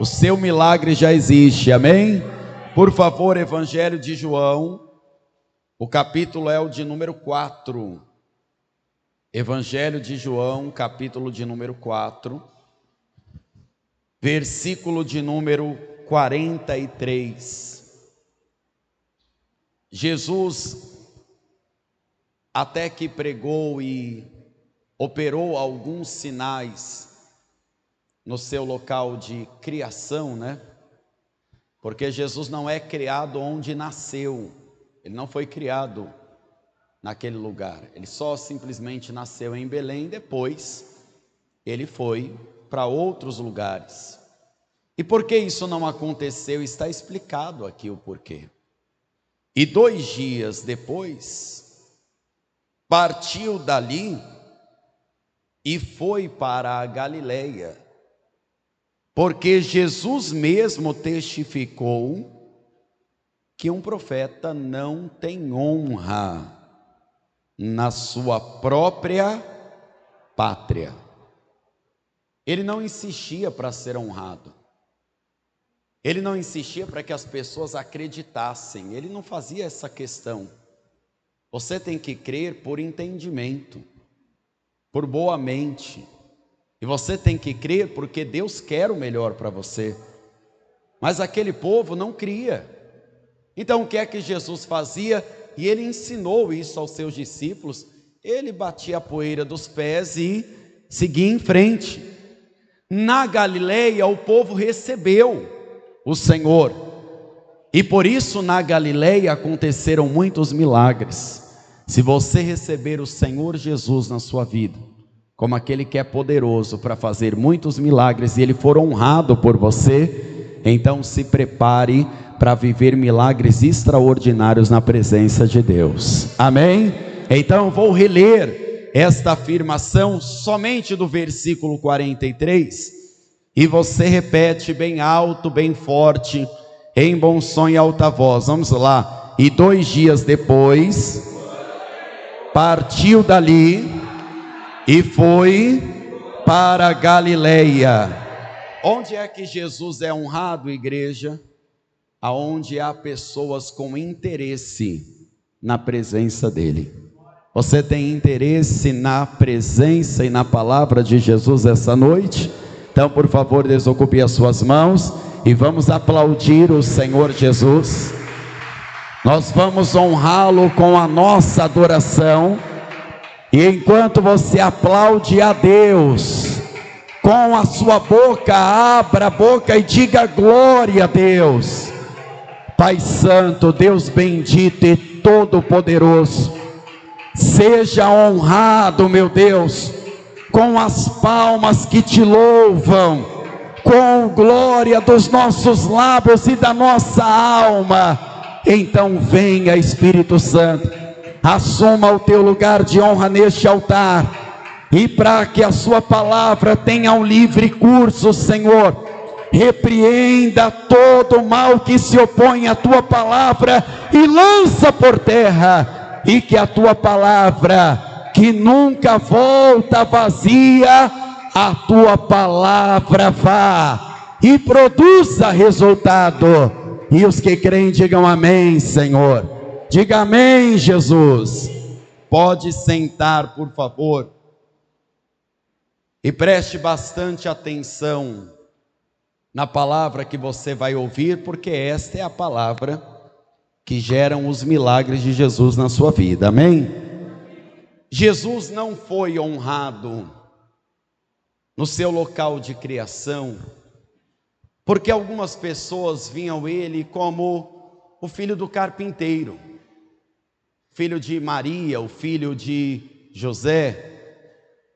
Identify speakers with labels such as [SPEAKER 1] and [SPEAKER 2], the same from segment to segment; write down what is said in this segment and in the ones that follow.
[SPEAKER 1] seu milagre já existe, amém? Por favor, Evangelho de João, o capítulo é o de número 4. Evangelho de João, capítulo de número 4, versículo de número 43. Jesus, até que pregou e operou alguns sinais no seu local de criação, né? Porque Jesus não é criado onde nasceu, ele não foi criado naquele lugar, ele só simplesmente nasceu em Belém, depois ele foi para outros lugares. E por que isso não aconteceu? Está explicado aqui o porquê. E 2 dias depois, partiu dali e foi para a Galileia, porque Jesus mesmo testificou que um profeta não tem honra na sua própria pátria. Ele não insistia para ser honrado, ele não insistia para que as pessoas acreditassem, ele não fazia essa questão. Você tem que crer por entendimento, por boa mente, e você tem que crer porque Deus quer o melhor para você. Mas aquele povo não cria. Então o que é que Jesus fazia? E ele ensinou isso aos seus discípulos. Ele batia a poeira dos pés e seguia em frente. Na Galileia o povo recebeu o Senhor, e por isso na Galileia aconteceram muitos milagres. Se você receber o Senhor Jesus na sua vida, como aquele que é poderoso para fazer muitos milagres, e ele for honrado por você, então se prepare para viver milagres extraordinários na presença de Deus, amém? Então vou reler esta afirmação somente do versículo 43, e você repete bem alto, bem forte, em bom som e alta voz. Vamos lá. E 2 dias depois, partiu dali e foi para a Galileia. Onde é que Jesus é honrado, igreja? Aonde há pessoas com interesse na presença dele. Você tem interesse na presença e na palavra de Jesus essa noite? Então, por favor, desocupe as suas mãos e vamos aplaudir o Senhor Jesus. Nós vamos honrá-lo com a nossa adoração. E enquanto você aplaude a Deus, com a sua boca, abra a boca e diga glória a Deus. Pai Santo, Deus bendito e todo-poderoso, seja honrado, meu Deus, com as palmas que te louvam, com glória dos nossos lábios e da nossa alma. Então venha, Espírito Santo, assuma o teu lugar de honra neste altar, e para que a sua palavra tenha um livre curso, Senhor, repreenda todo o mal que se opõe à tua palavra e lança por terra, e que a tua palavra, que nunca volta vazia, a tua palavra vá e produza resultado. E os que creem digam amém, Senhor. Diga amém, Jesus. Pode sentar, por favor, e preste bastante atenção na palavra que você vai ouvir, porque esta é a palavra que geram os milagres de Jesus na sua vida, amém? Jesus não foi honrado no seu local de criação, porque algumas pessoas viam ele como o filho do carpinteiro, filho de Maria, o filho de José.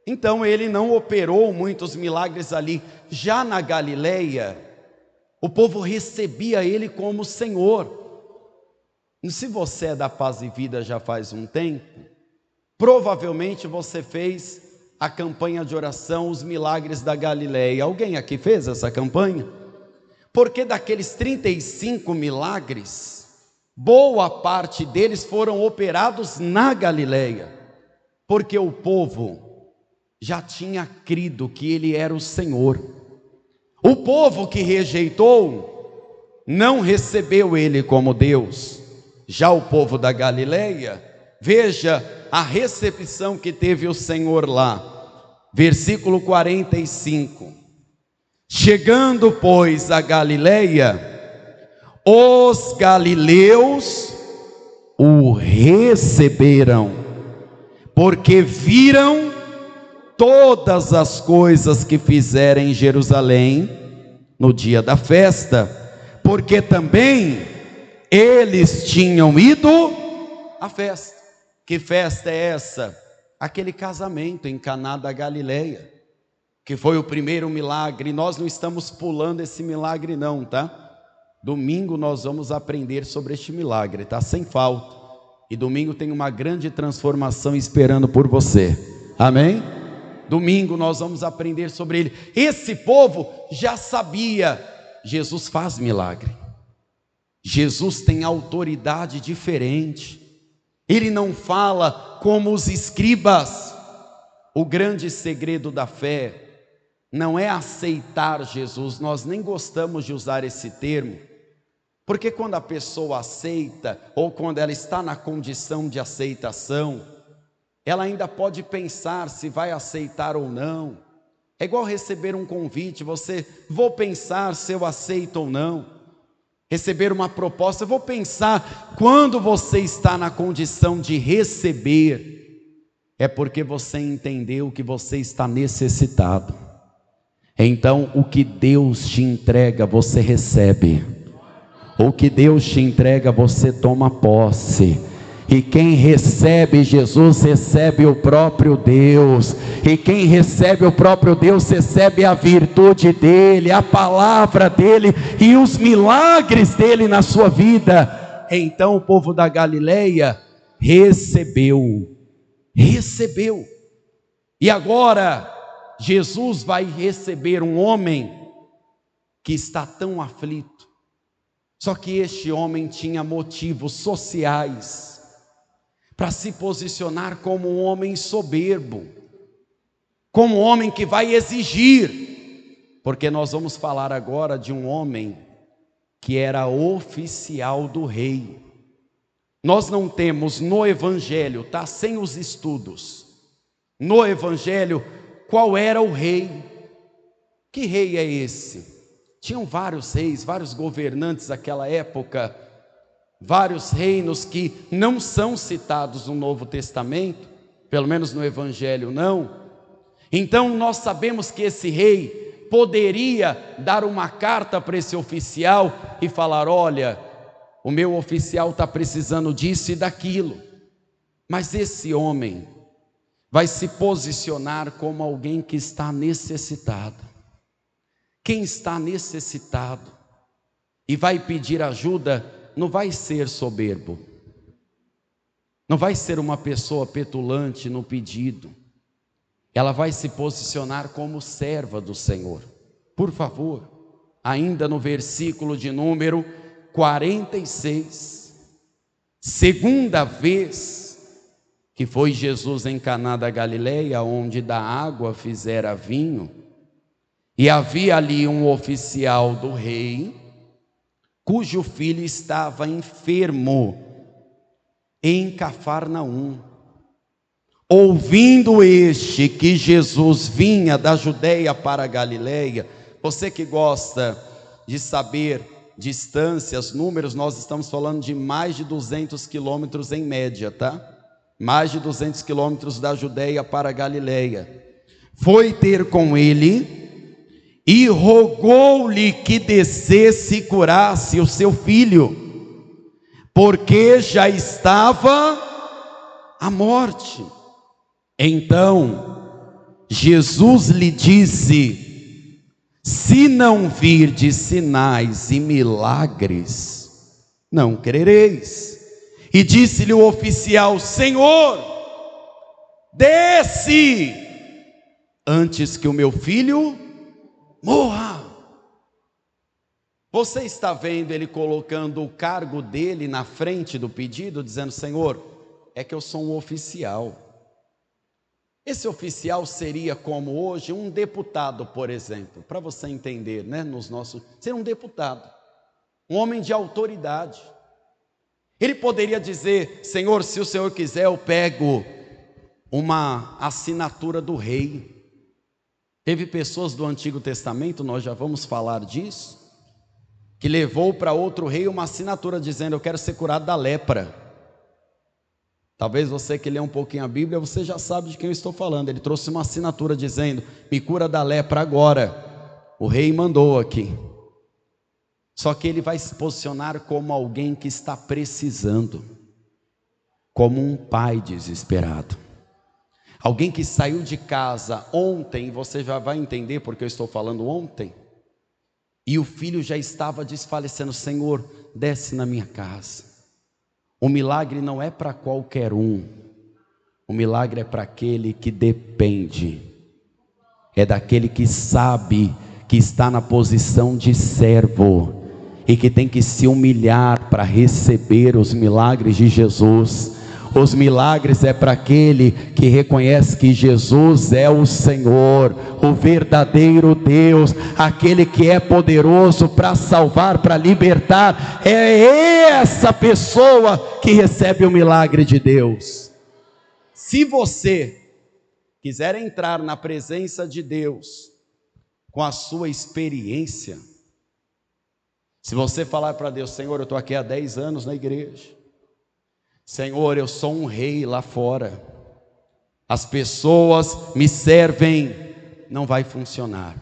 [SPEAKER 1] Então ele não operou muitos milagres ali. Já na Galileia, o povo recebia ele como Senhor. E se você é da Paz e Vida já faz um tempo, provavelmente você fez a campanha de oração Os Milagres da Galileia. Alguém aqui fez essa campanha? Porque daqueles 35 milagres, boa parte deles foram operados na Galileia, porque o povo já tinha crido que ele era o Senhor. O povo que rejeitou não recebeu ele como Deus. Já o povo da Galileia, veja a recepção que teve o Senhor lá. Versículo 45. Chegando, pois, a Galileia, os galileus o receberam, porque viram todas as coisas que fizeram em Jerusalém no dia da festa, porque também eles tinham ido à festa. Que festa é essa? Aquele casamento em Caná da Galileia, que foi o primeiro milagre. Nós não estamos pulando esse milagre não, tá? Domingo nós vamos aprender sobre este milagre, tá? Sem falta. E domingo tem uma grande transformação esperando por você. Amém? Domingo nós vamos aprender sobre ele. Esse povo já sabia, Jesus faz milagre. Jesus tem autoridade diferente. Ele não fala como os escribas. O grande segredo da fé não é aceitar Jesus. Nós nem gostamos de usar esse termo, porque quando a pessoa aceita, ou quando ela está na condição de aceitação, ela ainda pode pensar se vai aceitar ou não. É igual receber um convite, vou pensar se eu aceito ou não. Receber uma proposta, eu vou pensar. Quando você está na condição de receber, é porque você entendeu que você está necessitado. Então o que Deus te entrega, você recebe. O que Deus te entrega, você toma posse. E quem recebe Jesus, recebe o próprio Deus. E quem recebe o próprio Deus, recebe a virtude dele, a palavra dele e os milagres dele na sua vida. Então o povo da Galileia recebeu. E agora Jesus vai receber um homem que está tão aflito. Só que este homem tinha motivos sociais para se posicionar como um homem soberbo, como um homem que vai exigir, porque nós vamos falar agora de um homem que era oficial do rei. Nós não temos no evangelho, tá? Sem os estudos, no evangelho, qual era o rei. Que rei é esse? Tinham vários reis, vários governantes naquela época, vários reinos que não são citados no Novo Testamento, pelo menos no Evangelho não. Então nós sabemos que esse rei poderia dar uma carta para esse oficial e falar: olha, o meu oficial está precisando disso e daquilo. Mas esse homem vai se posicionar como alguém que está necessitado. Quem está necessitado e vai pedir ajuda, não vai ser soberbo, não vai ser uma pessoa petulante no pedido. Ela vai se posicionar como serva do Senhor. Por favor, ainda no versículo de número 46, segunda vez que foi Jesus em Caná da Galileia, onde da água fizera vinho, e havia ali um oficial do rei, cujo filho estava enfermo em Cafarnaum. Ouvindo este que Jesus vinha da Judeia para a Galileia, você que gosta de saber distâncias, números, nós estamos falando de mais de 200 quilômetros em média, tá? Mais de 200 quilômetros da Judeia para a Galileia. Foi ter com ele e rogou-lhe que descesse e curasse o seu filho, porque já estava à morte. Então Jesus lhe disse: se não virdes sinais e milagres, não crereis. E disse-lhe o oficial: Senhor, desce antes que o meu filho morra. Você está vendo ele colocando o cargo dele na frente do pedido, dizendo: Senhor, é que eu sou um oficial. Esse oficial seria como hoje um deputado, por exemplo, para você entender, né? Ser um deputado, um homem de autoridade. Ele poderia dizer: Senhor, se o Senhor quiser, eu pego uma assinatura do rei. Teve pessoas do Antigo Testamento, nós já vamos falar disso, que levou para outro rei uma assinatura dizendo: eu quero ser curado da lepra. Talvez você que lê um pouquinho a Bíblia, você já sabe de quem eu estou falando. Ele trouxe uma assinatura dizendo: me cura da lepra agora. O rei mandou aqui. Só que ele vai se posicionar como alguém que está precisando, como um pai desesperado, alguém que saiu de casa ontem. Você já vai entender porque eu estou falando ontem. E o filho já estava desfalecendo. Senhor, desce na minha casa. O milagre não é para qualquer um. O milagre é para aquele que depende. É daquele que sabe que está na posição de servo e que tem que se humilhar para receber os milagres de Jesus. Os milagres é para aquele que reconhece que Jesus é o Senhor, o verdadeiro Deus, aquele que é poderoso para salvar, para libertar. É essa pessoa que recebe o milagre de Deus. Se você quiser entrar na presença de Deus com a sua experiência, se você falar para Deus: Senhor, eu estou aqui há 10 anos na igreja, Senhor, eu sou um rei lá fora, as pessoas me servem, não vai funcionar.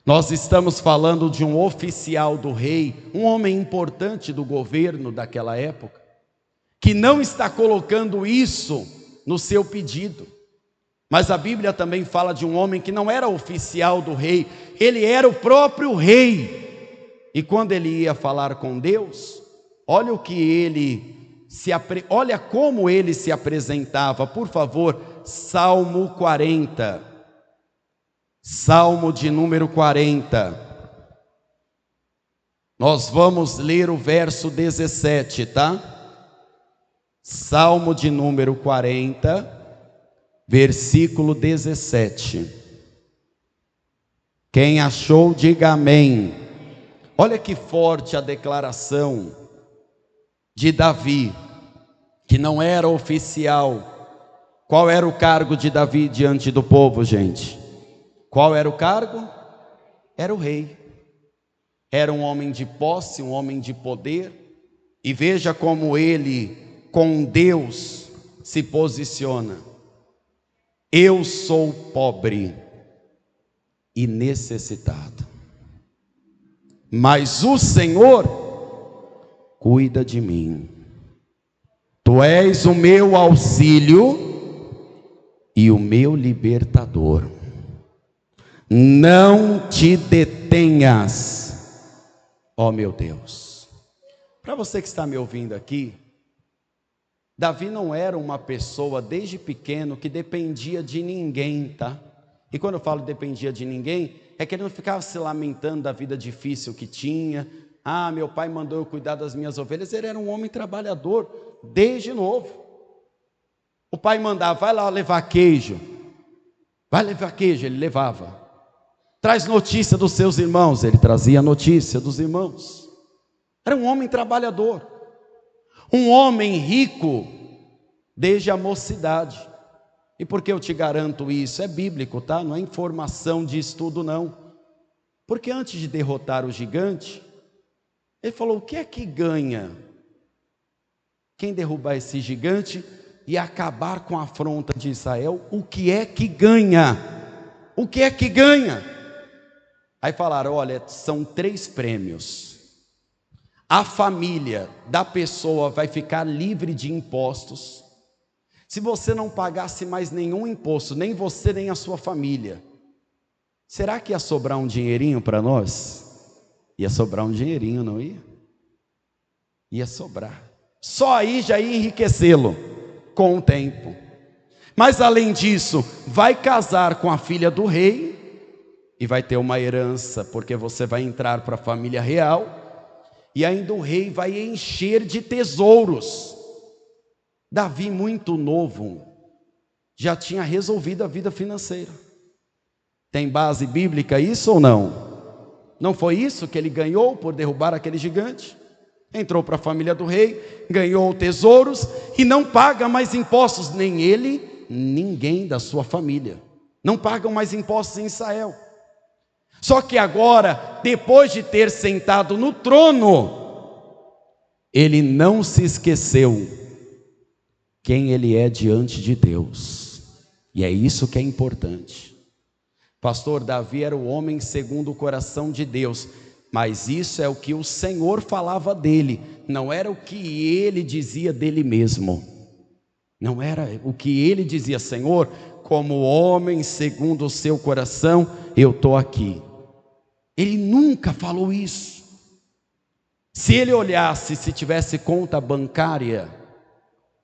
[SPEAKER 1] Nós estamos falando de um oficial do rei, um homem importante do governo daquela época, que não está colocando isso no seu pedido. Mas a Bíblia também fala de um homem que não era oficial do rei, ele era o próprio rei. E quando ele ia falar com Deus, olha o que olha como ele se apresentava. Por favor, Salmo 40. Salmo de número 40. Nós vamos ler o verso 17, tá? Salmo de número 40, versículo 17. Quem achou, diga amém. Olha que forte a declaração de Davi, que não era oficial. Qual era o cargo de Davi diante do povo, gente? Qual era o cargo? Era o rei. Era um homem de posse, um homem de poder. E veja como ele, com Deus, se posiciona: eu sou pobre e necessitado, mas o Senhor cuida de mim. Tu és o meu auxílio e o meu libertador. Não te detenhas, ó meu Deus. Para você que está me ouvindo aqui, Davi não era uma pessoa desde pequeno que dependia de ninguém, tá? E quando eu falo dependia de ninguém, é que ele não ficava se lamentando da vida difícil que tinha. Ah, meu pai mandou eu cuidar das minhas ovelhas. Ele era um homem trabalhador desde novo. O pai mandava: vai lá levar queijo. Vai levar queijo, ele levava. Traz notícia dos seus irmãos, ele trazia notícia dos irmãos. Era um homem trabalhador, um homem rico desde a mocidade. E por que eu te garanto isso? É bíblico, tá? Não é informação de estudo, não. Porque antes de derrotar o gigante, ele falou: o que é que ganha quem derrubar esse gigante e acabar com a afronta de Israel? O que é que ganha? O que é que ganha? Aí falaram: olha, são 3 prêmios. A família da pessoa vai ficar livre de impostos. Se você não pagasse mais nenhum imposto, nem você nem a sua família, será que ia sobrar um dinheirinho para nós? Ia sobrar um dinheirinho, não ia? Ia sobrar. Só aí já ia enriquecê-lo com o tempo. Mas além disso, vai casar com a filha do rei e vai ter uma herança, porque você vai entrar para a família real. E ainda o rei vai encher de tesouros. Davi, muito novo, já tinha resolvido a vida financeira. Tem base bíblica isso ou não? Não foi isso que ele ganhou por derrubar aquele gigante? Entrou para a família do rei, ganhou tesouros e não paga mais impostos, nem ele, ninguém da sua família. Não pagam mais impostos em Israel. Só que agora, depois de ter sentado no trono, ele não se esqueceu quem ele é diante de Deus. E é isso que é importante. Pastor, Davi era o homem segundo o coração de Deus, mas isso é o que o Senhor falava dele, não era o que ele dizia dele mesmo. Não era o que ele dizia: Senhor, como homem segundo o seu coração, eu estou aqui. Ele nunca falou isso. Se ele olhasse, se tivesse conta bancária,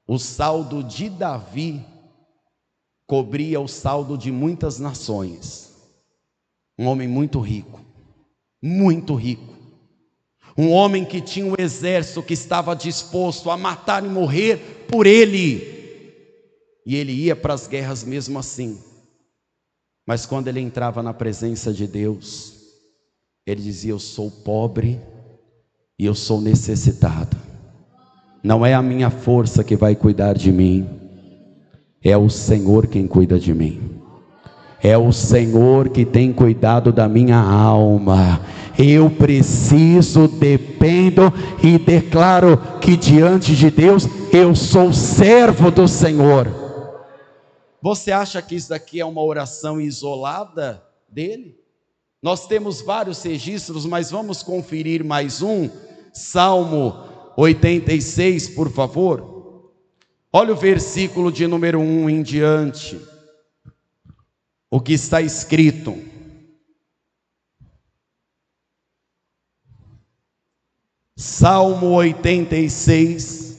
[SPEAKER 1] o saldo de Davi cobria o saldo de muitas nações. Um homem muito rico, muito rico. Um homem que tinha um exército que estava disposto a matar e morrer por ele. E ele ia para as guerras mesmo assim. Mas quando ele entrava na presença de Deus, ele dizia: eu sou pobre e eu sou necessitado. Não é a minha força que vai cuidar de mim, é o Senhor quem cuida de mim. É o Senhor que tem cuidado da minha alma. Eu preciso, dependo e declaro que diante de Deus eu sou servo do Senhor. Você acha que isso daqui é uma oração isolada dele? Nós temos vários registros, mas vamos conferir mais um. Salmo 86, por favor. Olha o versículo de número 1 em diante. O que está escrito: Salmo 86,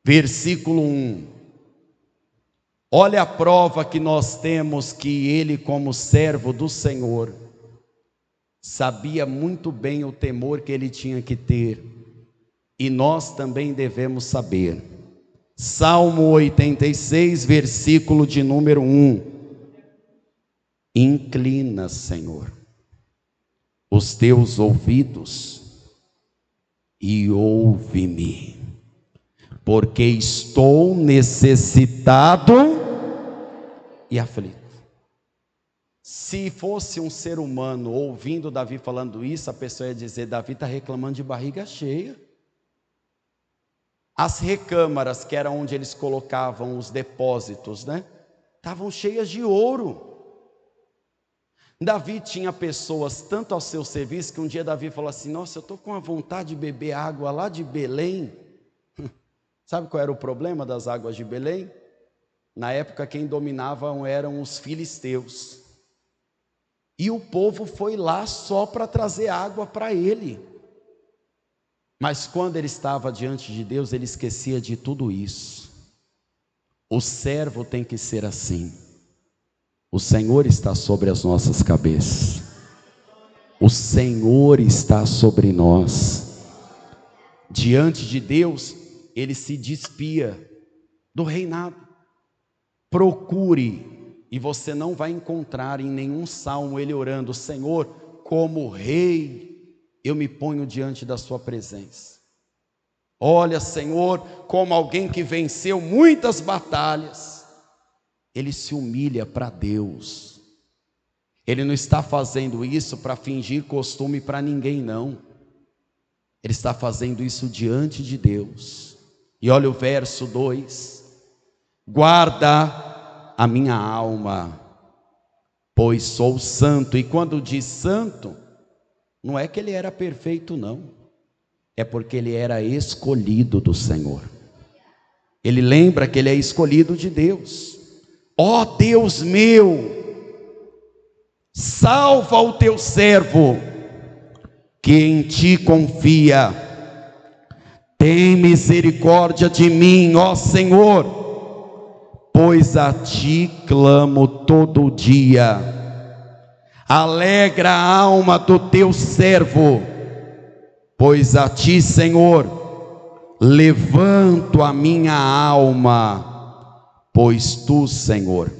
[SPEAKER 1] versículo 1. Olha a prova que nós temos que ele, como servo do Senhor, sabia muito bem o temor que ele tinha que ter, e nós também devemos saber. Salmo 86, versículo de número 1. Inclina, Senhor, os teus ouvidos e ouve-me, porque estou necessitado e aflito. Se fosse um ser humano ouvindo Davi falando isso, a pessoa ia dizer: Davi está reclamando de barriga cheia. As recâmaras, que era onde eles colocavam os depósitos, né, estavam cheias de ouro. Davi tinha pessoas tanto ao seu serviço, que um dia Davi falou assim: nossa, eu estou com a vontade de beber água lá de Belém. Sabe qual era o problema das águas de Belém? Na época quem dominavam eram os filisteus, e o povo foi lá só para trazer água para ele. Mas quando ele estava diante de Deus, ele esquecia de tudo isso. O servo tem que ser assim. O Senhor está sobre as nossas cabeças. O Senhor está sobre nós. Diante de Deus, ele se despia do reinado. Procure, e você não vai encontrar em nenhum salmo ele orando: Senhor, como rei, eu me ponho diante da sua presença. Olha, Senhor, como alguém que venceu muitas batalhas, ele se humilha para Deus. Ele não está fazendo isso para fingir costume para ninguém, não. Ele está fazendo isso diante de Deus. E olha o verso 2: guarda a minha alma, pois sou santo. E quando diz santo, não é que ele era perfeito, não. É porque ele era escolhido do Senhor. Ele lembra que ele é escolhido de Deus. Ó Deus meu, salva o teu servo, que em ti confia. Tem misericórdia de mim, ó Senhor, pois a ti clamo todo dia. Alegra a alma do teu servo, pois a ti, Senhor, levanto a minha alma. pois tu, Senhor,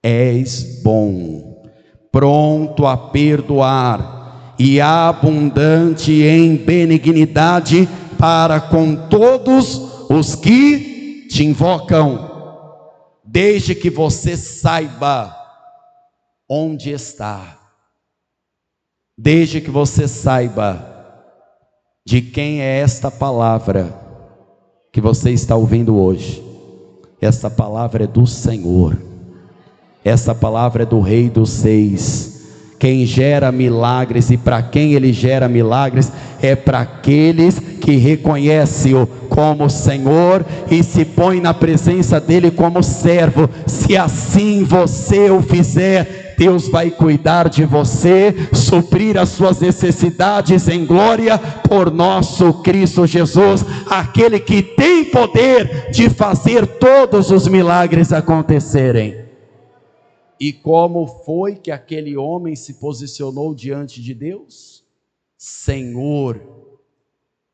[SPEAKER 1] és bom, pronto a perdoar e abundante em benignidade para com todos os que te invocam, desde que você saiba onde está, desde que você saiba de quem é esta palavra que você está ouvindo hoje. Essa palavra é do Senhor, essa palavra é do Rei dos Reis, quem gera milagres. E para quem Ele gera milagres? É para aqueles que reconhecem-o como Senhor e se põe na presença dEle como servo. Se assim você o fizer, Deus vai cuidar de você, suprir as suas necessidades em glória por nosso Cristo Jesus, aquele que tem poder de fazer todos os milagres acontecerem. E como foi que aquele homem se posicionou diante de Deus? Senhor,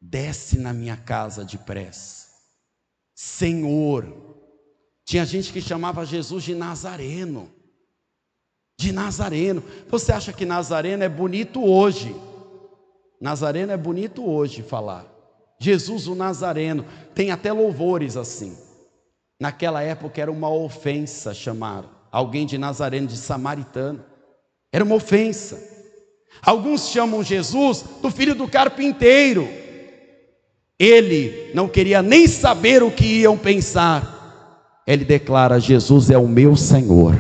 [SPEAKER 1] desce na minha casa depressa. Senhor, tinha gente que chamava Jesus de Nazareno. De Nazareno. Você acha que Nazareno é bonito hoje? Nazareno é bonito hoje falar. Jesus o Nazareno. Tem até louvores assim. Naquela época era uma ofensa chamar alguém de Nazareno, de samaritano. Era uma ofensa. Alguns chamam Jesus do filho do carpinteiro. Ele não queria nem saber o que iam pensar. Ele declara: Jesus é o meu Senhor.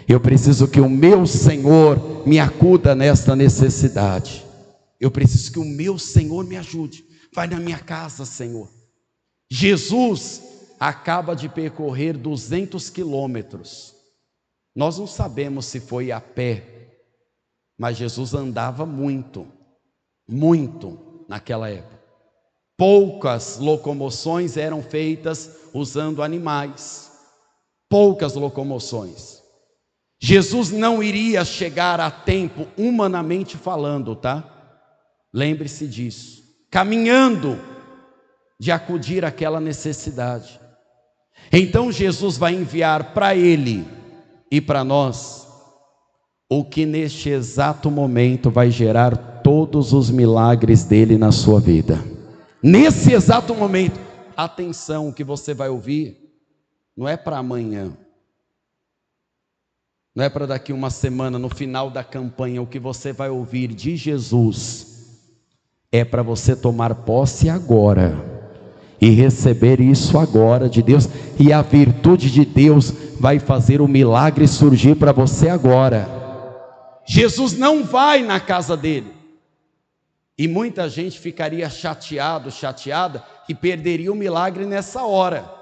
[SPEAKER 1] Eu preciso que o meu Senhor me acuda nesta necessidade. Eu preciso que o meu Senhor me ajude. Vai na minha casa, Senhor. Jesus acaba de percorrer 200 quilômetros. Nós não sabemos se foi a pé, mas Jesus andava muito naquela época. Poucas locomoções eram feitas usando animais. Poucas locomoções. Jesus não iria chegar a tempo, humanamente falando, tá? Lembre-se disso. Caminhando, de acudir àquela necessidade. Então Jesus vai enviar para ele e para nós o que neste exato momento vai gerar todos os milagres dele na sua vida. Nesse exato momento, atenção, o que você vai ouvir não é para amanhã, não é para daqui uma semana, no final da campanha. O que você vai ouvir de Jesus é para você tomar posse agora e receber isso agora de Deus, e a virtude de Deus vai fazer o milagre surgir para você agora. Jesus não vai na casa dele, e muita gente ficaria chateada e perderia o milagre nessa hora,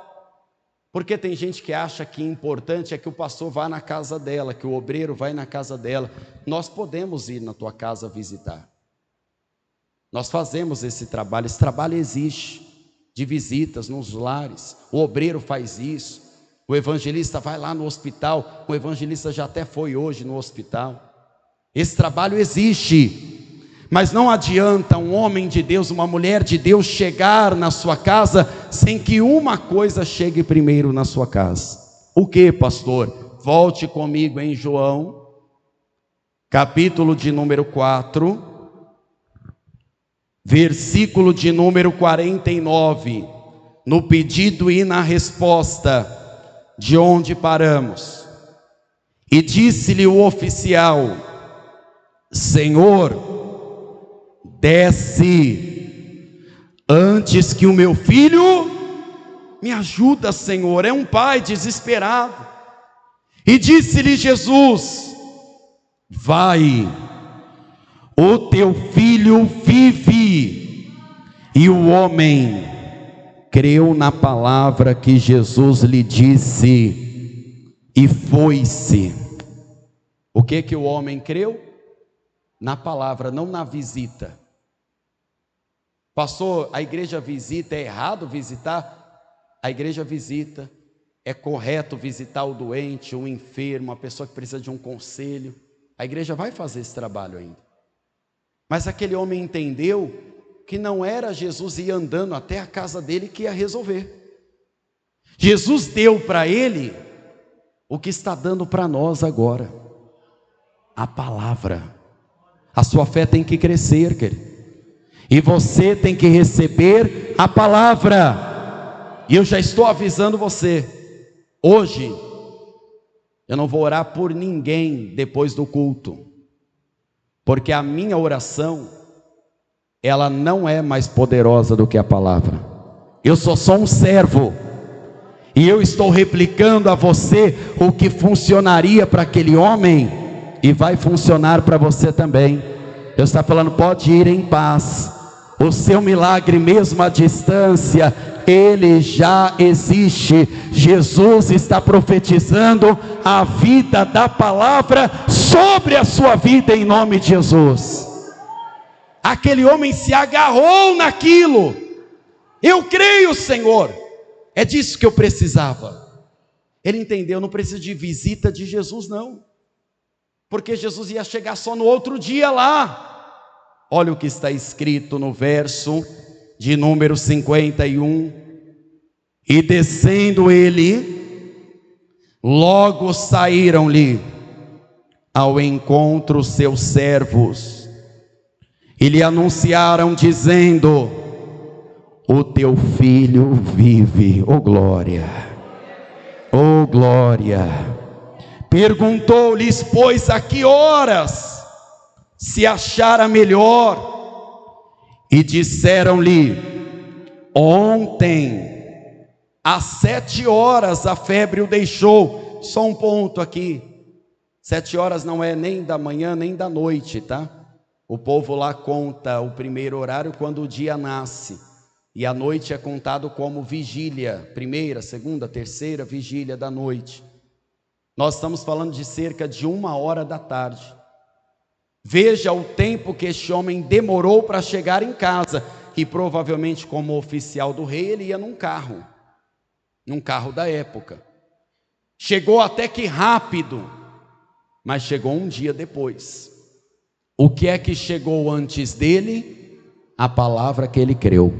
[SPEAKER 1] porque tem gente que acha que o importante é que o pastor vá na casa dela, que o obreiro vai na casa dela. Nós podemos ir na tua casa visitar, nós fazemos esse trabalho existe, de visitas nos lares. O obreiro faz isso, o evangelista vai lá no hospital, o evangelista já até foi hoje no hospital. Esse trabalho existe, mas não adianta um homem de Deus, uma mulher de Deus chegar na sua casa sem que uma coisa chegue primeiro na sua casa. O que, pastor? Volte comigo em João, capítulo de número 4, versículo de número 49, no pedido e na resposta, de onde paramos. E disse-lhe o oficial: Senhor, desce, antes que o meu filho me ajuda, Senhor. É um pai desesperado. E disse-lhe Jesus: vai, o teu filho vive. E o homem creu na palavra que Jesus lhe disse e foi-se. O que o homem creu? Na palavra, não na visita. Pastor, a igreja visita, é errado visitar? A igreja visita, é correto visitar o doente, o enfermo, a pessoa que precisa de um conselho. A igreja vai fazer esse trabalho ainda. Mas aquele homem entendeu que não era Jesus ir andando até a casa dele que ia resolver. Jesus deu para ele o que está dando para nós agora, a palavra. A sua fé tem que crescer, querido, e você tem que receber a palavra. E eu já estou avisando você, hoje eu não vou orar por ninguém depois do culto, porque a minha oração, ela não é mais poderosa do que a palavra. Eu sou só um servo, e eu estou replicando a você o que funcionaria para aquele homem, e vai funcionar para você também. Deus está falando, pode ir em paz, o seu milagre mesmo à distância, ele já existe. Jesus está profetizando a vida da palavra sobre a sua vida em nome de Jesus. Aquele homem se agarrou naquilo. Eu creio, Senhor, é disso que eu precisava. Ele entendeu, não precisa de visita de Jesus não, porque Jesus ia chegar só no outro dia lá. Olha o que está escrito no verso de número 51. E descendo ele, logo saíram-lhe ao encontro seus servos, e lhe anunciaram dizendo, o teu filho vive. Oh glória, oh glória. Perguntou-lhes, pois, a que horas se achara melhor? E disseram-lhe, ontem às 7 horas a febre o deixou. Só um ponto aqui, 7 horas não é nem da manhã nem da noite, tá? O povo lá conta o primeiro horário quando o dia nasce, e a noite é contado como vigília, primeira, segunda, terceira vigília da noite. Nós estamos falando de cerca de 1h da tarde. Veja o tempo que este homem demorou para chegar em casa, e provavelmente como oficial do rei ele ia num carro da época. Chegou até que rápido, mas chegou um dia depois. O que é que chegou antes dele? A palavra que ele creu.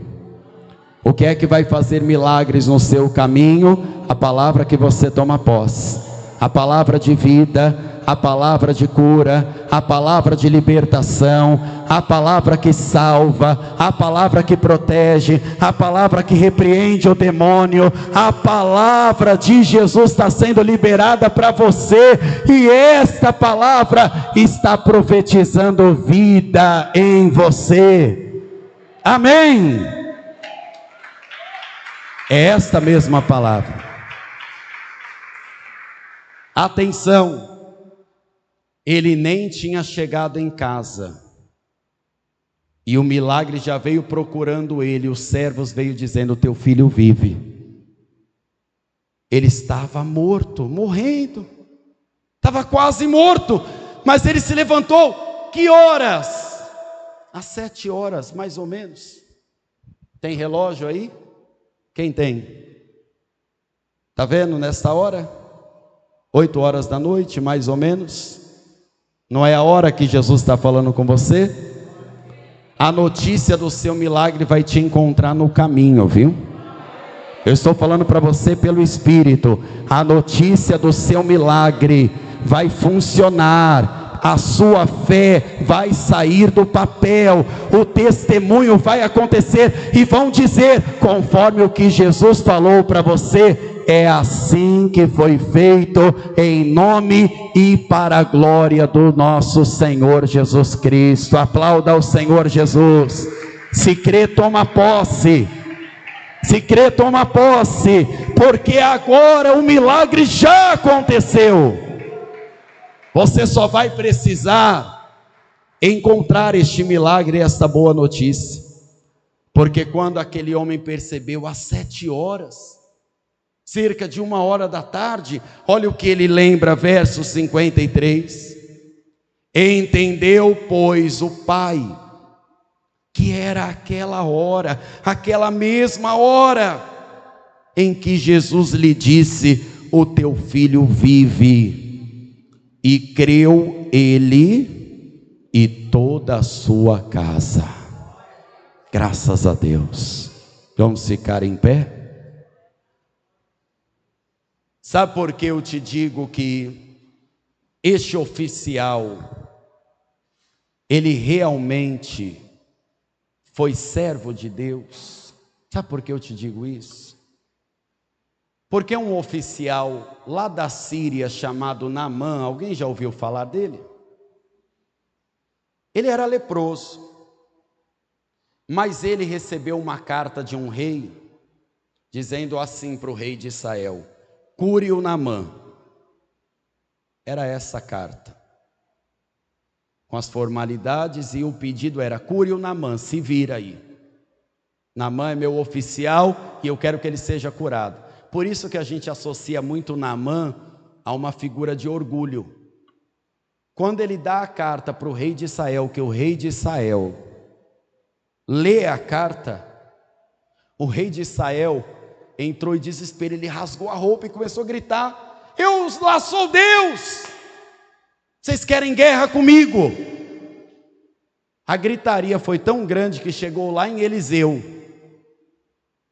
[SPEAKER 1] O que é que vai fazer milagres no seu caminho? A palavra que você toma posse, a palavra de vida, a palavra de cura, a palavra de libertação, a palavra que salva, a palavra que protege, a palavra que repreende o demônio. A palavra de Jesus está sendo liberada para você, e esta palavra está profetizando vida em você. Amém? É esta mesma palavra. Atenção, ele nem tinha chegado em casa, e o milagre já veio procurando ele. Os servos veio dizendo, teu filho vive. Ele estava morto, morrendo, estava quase morto, mas ele se levantou. Que horas? Às 7 horas, mais ou menos. Tem relógio aí? Quem tem? Está vendo nessa hora? 8 horas da noite, mais ou menos. Não é a hora que Jesus está falando com você? A notícia do seu milagre vai te encontrar no caminho, viu? Eu estou falando para você pelo Espírito. A notícia do seu milagre vai funcionar. A sua fé vai sair do papel, o testemunho vai acontecer, e vão dizer, conforme o que Jesus falou para você, é assim que foi feito, em nome e para a glória do nosso Senhor Jesus Cristo. Aplauda ao Senhor Jesus. Se crê, toma posse. Se crê, toma posse, porque agora o milagre já aconteceu. Você só vai precisar encontrar este milagre, esta boa notícia, porque quando aquele homem percebeu às 7 horas, cerca de 1h da tarde, olha o que ele lembra, verso 53, entendeu, pois, o pai, que era aquela hora, aquela mesma hora, em que Jesus lhe disse, o teu filho vive. E creu ele e toda a sua casa. Graças a Deus. Vamos ficar em pé? Sabe por que eu te digo que este oficial, ele realmente foi servo de Deus? Sabe por que eu te digo isso? Porque um oficial lá da Síria chamado Naamã, alguém já ouviu falar dele? Ele era leproso, mas ele recebeu uma carta de um rei, dizendo assim para o rei de Israel: cure o Naamã. Era essa a carta, com as formalidades, e o pedido era: cure o Naamã, se vira aí. Naamã é meu oficial e eu quero que ele seja curado. Por isso que a gente associa muito Naamã a uma figura de orgulho. Quando ele dá a carta para o rei de Israel, que o rei de Israel lê a carta, o rei de Israel entrou em desespero, ele rasgou a roupa e começou a gritar: eu lá sou Deus, vocês querem guerra comigo? A gritaria foi tão grande que chegou lá em Eliseu.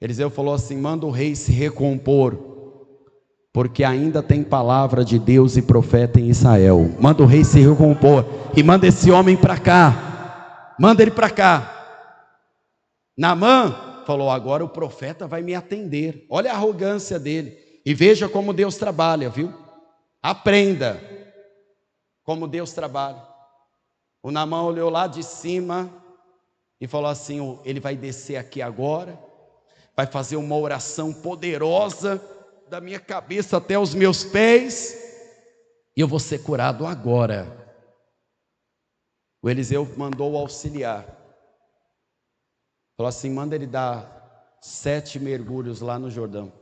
[SPEAKER 1] Eliseu falou assim: manda o rei se recompor, porque ainda tem palavra de Deus e profeta em Israel. Manda o rei se recompor e manda esse homem para cá, manda ele para cá. Naamã falou: agora o profeta vai me atender. Olha a arrogância dele, e veja como Deus trabalha, viu? Aprenda como Deus trabalha. O Naamã olhou lá de cima e falou assim: ele vai descer aqui agora, vai fazer uma oração poderosa, da minha cabeça até os meus pés, e eu vou ser curado agora. O Eliseu mandou o auxiliar, falou assim: manda ele dar 7 mergulhos lá no Jordão.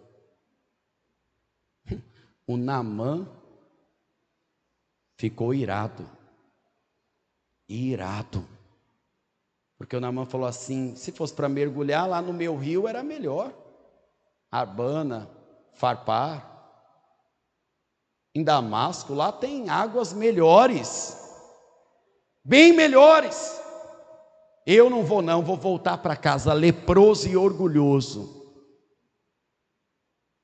[SPEAKER 1] O Naamã ficou irado, porque o Naamã falou assim: se fosse para mergulhar lá no meu rio era melhor, Abana, Farpar, em Damasco, lá tem águas melhores, bem melhores. Eu não vou não, vou voltar para casa leproso e orgulhoso.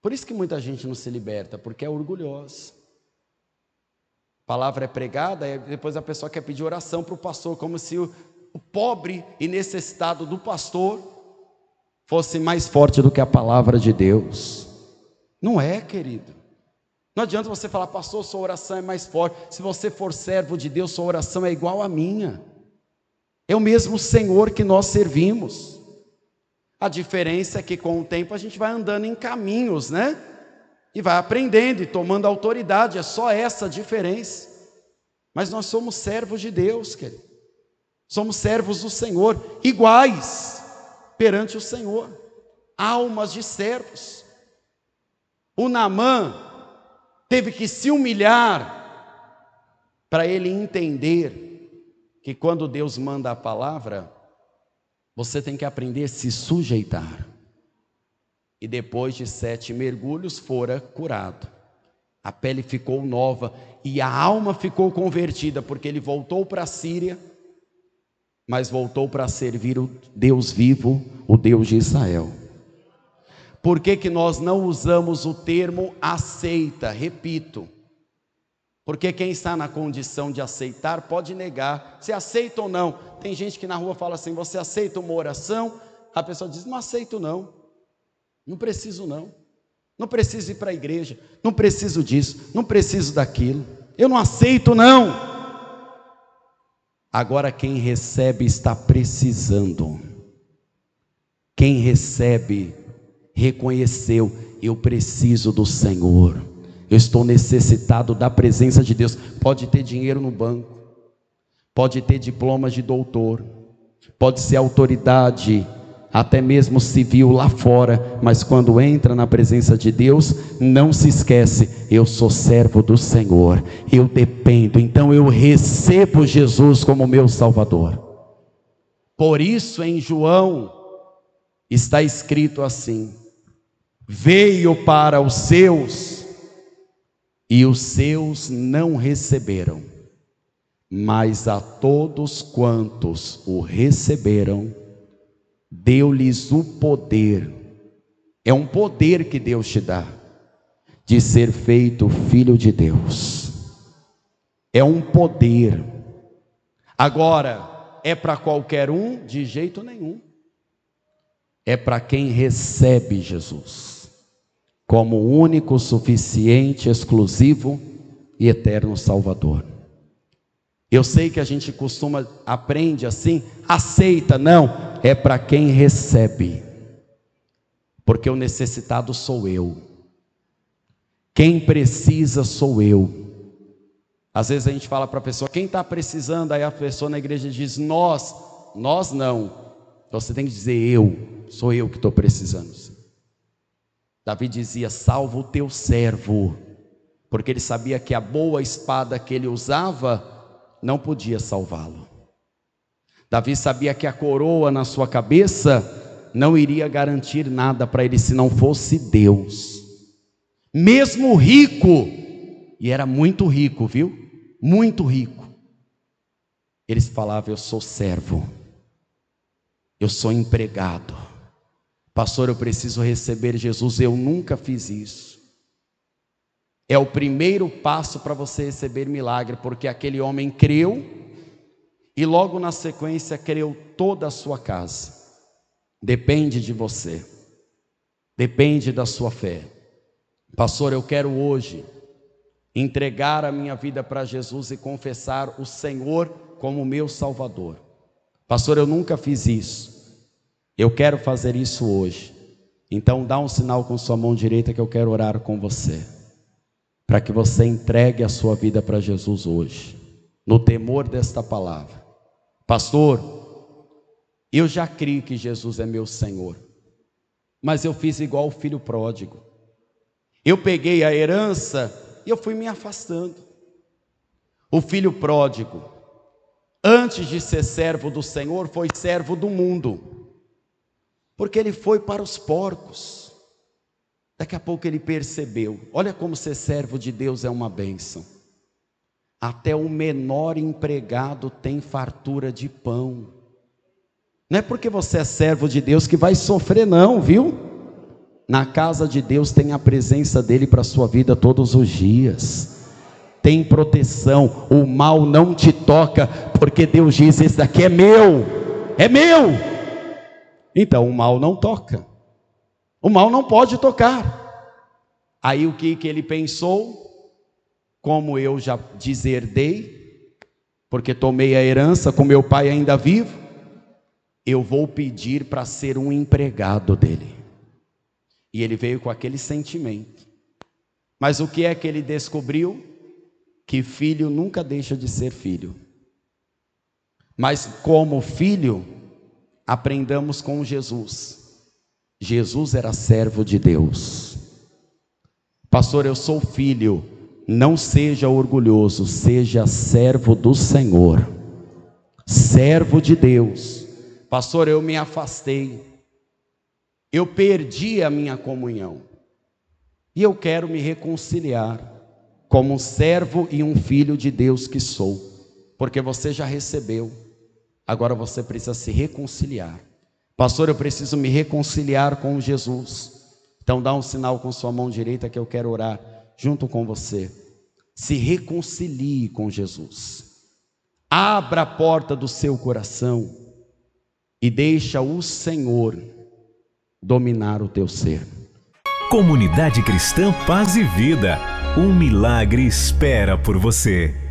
[SPEAKER 1] Por isso que muita gente não se liberta, porque é orgulhosa. A palavra é pregada, e depois a pessoa quer pedir oração para o pastor, como se o pobre e necessitado do pastor fosse mais forte do que a palavra de Deus. Não é, querido. Não adianta você falar: pastor, sua oração é mais forte. Se você for servo de Deus, sua oração é igual à minha. É o mesmo Senhor que nós servimos. A diferença é que com o tempo a gente vai andando em caminhos, né? E vai aprendendo e tomando autoridade. É só essa a diferença. Mas nós somos servos de Deus, querido. Somos servos do Senhor, iguais perante o Senhor. Almas de servos. O Naamã teve que se humilhar para ele entender que quando Deus manda a palavra, você tem que aprender a se sujeitar. E depois de 7 mergulhos fora curado. A pele ficou nova e a alma ficou convertida, porque ele voltou para a Síria, mas voltou para servir o Deus vivo, o Deus de Israel. Por que nós não usamos o termo aceita? Repito, porque quem está na condição de aceitar pode negar. Você aceita ou não? Tem gente que na rua fala assim: você aceita uma oração? A pessoa diz: não aceito não, não preciso não, não preciso ir para a igreja, não preciso disso, não preciso daquilo, eu não aceito não. Agora quem recebe está precisando. Quem recebe reconheceu: eu preciso do Senhor, eu estou necessitado da presença de Deus. Pode ter dinheiro no banco, pode ter diplomas de doutor, pode ser autoridade até mesmo civil lá fora, mas quando entra na presença de Deus, não se esquece: eu sou servo do Senhor, eu dependo, então eu recebo Jesus como meu Salvador. Por isso em João está escrito assim: veio para os seus, e os seus não receberam, mas a todos quantos o receberam, deu-lhes o poder. É um poder que Deus te dá, de ser feito filho de Deus. É um poder. Agora, é para qualquer um? De jeito nenhum. É para quem recebe Jesus como único, suficiente, exclusivo e eterno Salvador. Eu sei que a gente aprende assim, aceita, não, é para quem recebe, porque o necessitado sou eu, quem precisa sou eu. Às vezes a gente fala para a pessoa, quem está precisando, aí a pessoa na igreja diz, nós não, então você tem que dizer sou eu que estou precisando. Davi dizia, salva o teu servo, porque ele sabia que a boa espada que ele usava não podia salvá-lo. Davi sabia que a coroa na sua cabeça não iria garantir nada para ele se não fosse Deus. Mesmo rico, e era muito rico, viu? Muito rico. Eles falavam, eu sou servo, eu sou empregado. Pastor, eu preciso receber Jesus. Eu nunca fiz isso. É o primeiro passo para você receber milagre, porque aquele homem creu e logo na sequência creu toda a sua casa. Depende de você, depende da sua fé. Pastor, eu quero hoje entregar a minha vida para Jesus e confessar o Senhor como meu Salvador. Pastor, eu nunca fiz isso. Eu quero fazer isso hoje. Então dá um sinal com sua mão direita que eu quero orar com você, para que você entregue a sua vida para Jesus hoje, no temor desta palavra. Pastor, eu já creio que Jesus é meu Senhor, mas eu fiz igual o filho pródigo. Eu peguei a herança e eu fui me afastando. O filho pródigo, antes de ser servo do Senhor, foi servo do mundo, porque ele foi para os porcos. Daqui a pouco ele percebeu, olha como ser servo de Deus é uma bênção. Até o menor empregado tem fartura de pão. Não é porque você é servo de Deus que vai sofrer não, viu? Na casa de Deus tem a presença dele para a sua vida todos os dias. Tem proteção, o mal não te toca, porque Deus diz, esse daqui é meu, é meu. Então o mal não toca, o mal não pode tocar. Aí o que ele pensou? Como eu já deserdei, porque tomei a herança com meu pai ainda vivo, eu vou pedir para ser um empregado dele. E ele veio com aquele sentimento. Mas o que é que ele descobriu? Que filho nunca deixa de ser filho. Mas como filho, aprendamos com Jesus. Jesus era servo de Deus. Pastor, eu sou filho. Não seja orgulhoso, seja servo do Senhor, servo de Deus. Pastor, eu me afastei, eu perdi a minha comunhão, e eu quero me reconciliar, como um servo e um filho de Deus que sou, porque você já recebeu, agora você precisa se reconciliar. Pastor, eu preciso me reconciliar com Jesus. Então dá um sinal com sua mão direita que eu quero orar junto com você. Se reconcilie com Jesus. Abra a porta do seu coração e deixa o Senhor dominar o teu ser.
[SPEAKER 2] Comunidade Cristã Paz e Vida. Um milagre espera por você.